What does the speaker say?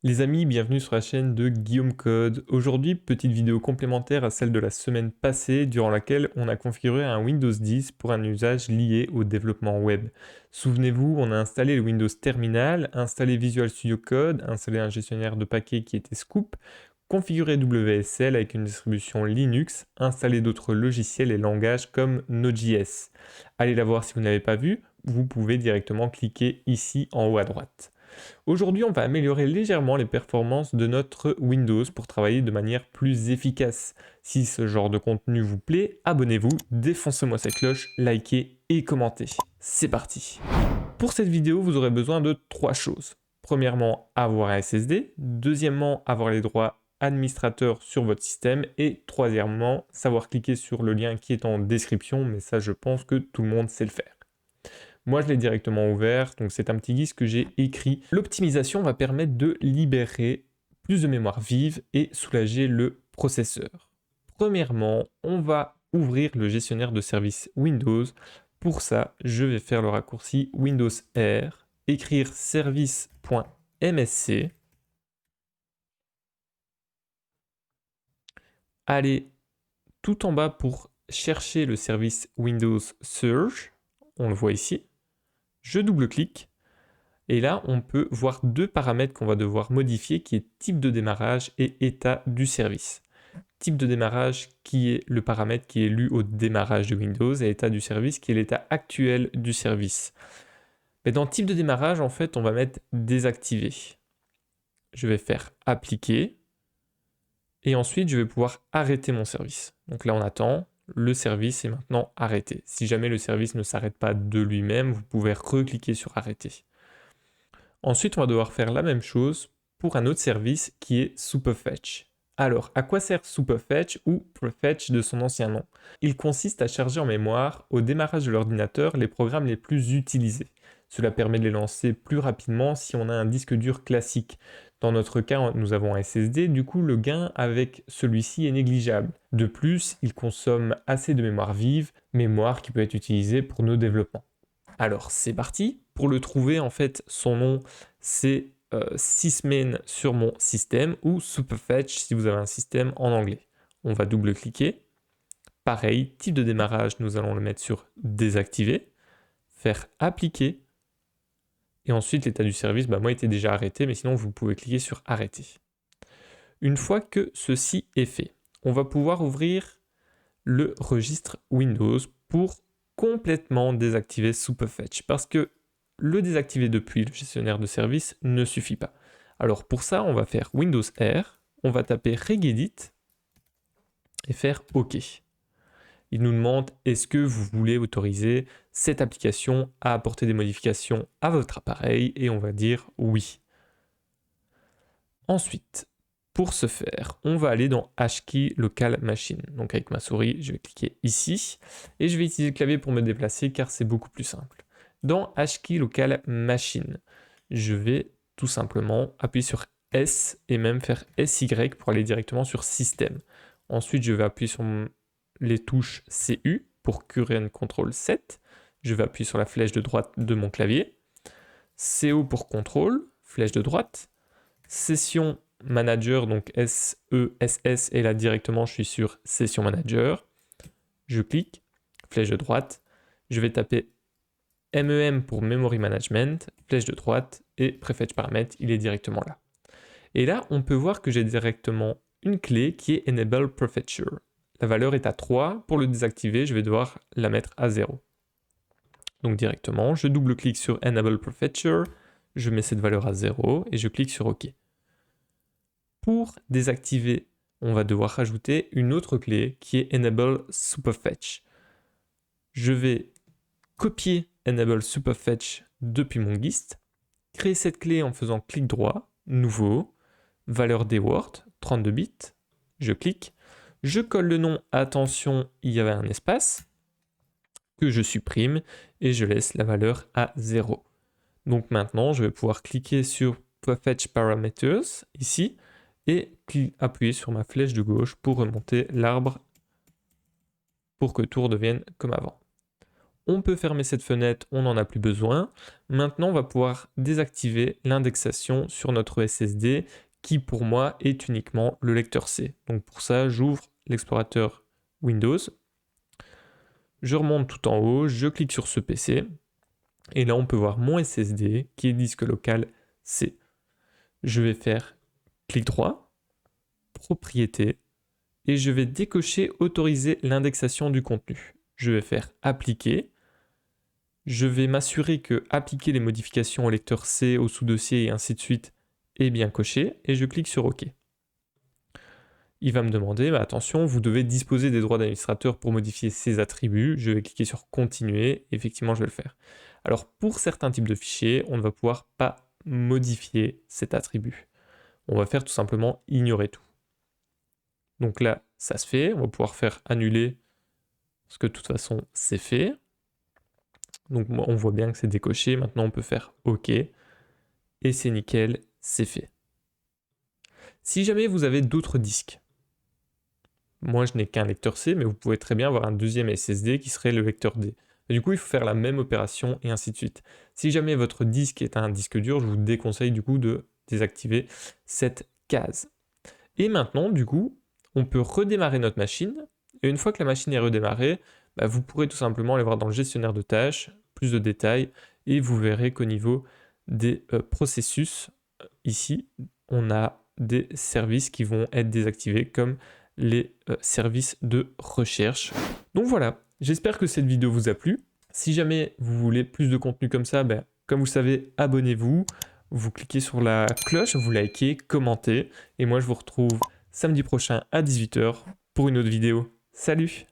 Les amis, bienvenue sur la chaîne de Guillaume Code. Aujourd'hui, petite vidéo complémentaire à celle de la semaine passée, durant laquelle on a configuré un Windows 10 pour un usage lié au développement web. Souvenez-vous, on a installé le Windows Terminal, installé Visual Studio Code, installé un gestionnaire de paquets qui était Scoop, configuré WSL avec une distribution Linux, installé d'autres logiciels et langages comme Node.js. Allez la voir si vous n'avez pas vu, vous pouvez directement cliquer ici en haut à droite. Aujourd'hui, on va améliorer légèrement les performances de notre Windows pour travailler de manière plus efficace. Si ce genre de contenu vous plaît, abonnez-vous, défoncez-moi cette cloche, likez et commentez. C'est parti. Pour cette vidéo, vous aurez besoin de 3 choses. Premièrement, avoir un SSD. Deuxièmement, avoir les droits administrateurs sur votre système. Et troisièmement, savoir cliquer sur le lien qui est en description, mais ça je pense que tout le monde sait le faire. Moi, je l'ai directement ouvert, donc c'est un petit guide que j'ai écrit. L'optimisation va permettre de libérer plus de mémoire vive et soulager le processeur. Premièrement, on va ouvrir le gestionnaire de services Windows. Pour ça, je vais faire le raccourci Windows R, écrire service.msc, aller tout en bas pour chercher le service Windows Surge, on le voit ici. Je double-clique. Et là, on peut voir deux paramètres qu'on va devoir modifier, qui est type de démarrage et état du service. Type de démarrage qui est le paramètre qui est lu au démarrage de Windows et état du service qui est l'état actuel du service. Mais dans type de démarrage, en fait, on va mettre désactivé. Je vais faire appliquer et ensuite je vais pouvoir arrêter mon service. Donc là, on attend. Le service est maintenant arrêté. Si jamais le service ne s'arrête pas de lui-même, vous pouvez recliquer sur arrêter. Ensuite, on va devoir faire la même chose pour un autre service qui est Superfetch. Alors, à quoi sert Superfetch ou Prefetch de son ancien nom? Il consiste à charger en mémoire, au démarrage de l'ordinateur, les programmes les plus utilisés. Cela permet de les lancer plus rapidement si on a un disque dur classique. Dans notre cas, nous avons un SSD, du coup le gain avec celui-ci est négligeable. De plus, il consomme assez de mémoire vive, mémoire qui peut être utilisée pour nos développements. Alors c'est parti. Pour le trouver, en fait, son nom c'est sysmain sur mon système ou Superfetch si vous avez un système en anglais. On va double-cliquer. Pareil, type de démarrage, nous allons le mettre sur désactiver, faire appliquer. Et ensuite, l'état du service, moi, était déjà arrêté, mais sinon, vous pouvez cliquer sur arrêter. Une fois que ceci est fait, on va pouvoir ouvrir le registre Windows pour complètement désactiver Superfetch parce que le désactiver depuis le gestionnaire de service ne suffit pas. Alors pour ça, on va faire Windows R, on va taper regedit et faire OK. Il nous demande est-ce que vous voulez autoriser cette application à apporter des modifications à votre appareil et on va dire oui. Ensuite, pour ce faire, on va aller dans Hkey Local Machine. Donc avec ma souris, je vais cliquer ici et je vais utiliser le clavier pour me déplacer car c'est beaucoup plus simple. Dans Hkey Local Machine, je vais tout simplement appuyer sur S et même faire SY pour aller directement sur Système. Ensuite, je vais appuyer sur les touches CU pour Current Control 7. Je vais appuyer sur la flèche de droite de mon clavier. CO pour Contrôle, flèche de droite. Session Manager, donc SESS, et là directement je suis sur Session Manager. Je clique, flèche de droite. Je vais taper MEM pour Memory Management, flèche de droite, et Prefetch Paramètres, il est directement là. Et là, on peut voir que j'ai directement une clé qui est Enable Prefetcher. La valeur est à 3. Pour le désactiver, je vais devoir la mettre à 0. Donc directement, je double-clique sur Enable Prefetcher, je mets cette valeur à 0 et je clique sur OK. Pour désactiver, on va devoir rajouter une autre clé qui est Enable Superfetch. Je vais copier Enable Superfetch depuis mon GIST, créer cette clé en faisant clic droit, nouveau, valeur dword, 32 bits, je clique, je colle le nom, attention, il y avait un espace, que je supprime et je laisse la valeur à 0. Donc maintenant, je vais pouvoir cliquer sur Prefetch Parameters ici et appuyer sur ma flèche de gauche pour remonter l'arbre pour que tout redevienne comme avant. On peut fermer cette fenêtre, on n'en a plus besoin. Maintenant, on va pouvoir désactiver l'indexation sur notre SSD qui pour moi est uniquement le lecteur C. Donc pour ça, j'ouvre l'explorateur Windows, je remonte tout en haut, je clique sur ce PC et là on peut voir mon SSD qui est disque local C. Je vais faire clic droit, propriété et je vais décocher autoriser l'indexation du contenu. Je vais faire appliquer. Je vais m'assurer que appliquer les modifications au lecteur C, au sous-dossier et ainsi de suite est bien coché et je clique sur OK. Il va me demander, attention, vous devez disposer des droits d'administrateur pour modifier ces attributs. Je vais cliquer sur continuer, effectivement je vais le faire. Alors pour certains types de fichiers, on ne va pouvoir pas modifier cet attribut. On va faire tout simplement ignorer tout. Donc là, ça se fait, on va pouvoir faire annuler, parce que de toute façon c'est fait. Donc on voit bien que c'est décoché, maintenant on peut faire OK, et c'est nickel, c'est fait. Si jamais vous avez d'autres disques, moi je n'ai qu'un lecteur C, mais vous pouvez très bien avoir un deuxième SSD qui serait le lecteur D. Et du coup, il faut faire la même opération et ainsi de suite. Si jamais votre disque est un disque dur, je vous déconseille du coup de désactiver cette case. Et maintenant, du coup, on peut redémarrer notre machine. Et une fois que la machine est redémarrée, vous pourrez tout simplement aller voir dans le gestionnaire de tâches, plus de détails, et vous verrez qu'au niveau des processus, ici, on a des services qui vont être désactivés comme les services de recherche. Donc voilà, j'espère que cette vidéo vous a plu. Si jamais vous voulez plus de contenu comme ça, comme vous le savez, abonnez-vous, vous cliquez sur la cloche, vous likez, commentez, et moi je vous retrouve samedi prochain à 18 h pour une autre vidéo. Salut!